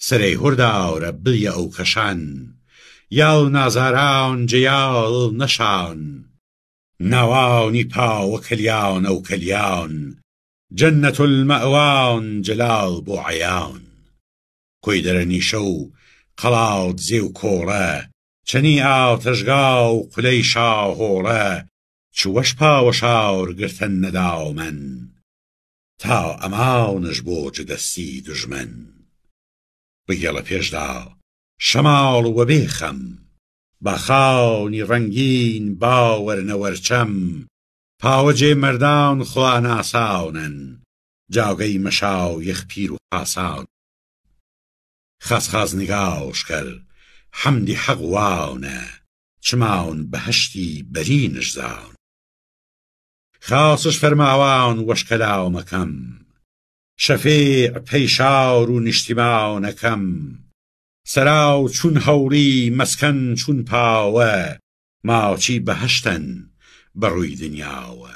سرەی هورداورە بڵیە ئەو کەشان یاڵ نازاران جەیاڵ نەشان ناوانی پاوە کەلیان ئەو کەلیان جەنەت المەئوان جەلال بۆ عەیان کۆی دەرەنیشە و قەڵاوت زێ و کۆڕە چەنی ئاوتەشگا و قولەی شاهۆڕە چووەش پاوە شاور گرتن نەداومەن تا ئەمانش بۆ جدەستی دوژمن بگێڵە پێشدا شەماڵ وە بێخەم با خاونی ڕەنگین باوەرنەوەرچەم پاوەجێ مەردان خوا ناساونن جاوگەی مەشاو یەخپیر و خاساون خاس نگاوشکەر حەمدی حەق واونە چماون بەهەشتی بەرینش زاون خاسش فەرماوان وەشکەلاومەکەم شەفیع پەیشاور و نیشتیماونەکەم سەراو چون هەوری مەسکەن چون پاوە ماوچی بەهەشتن بەڕووی دنیاوە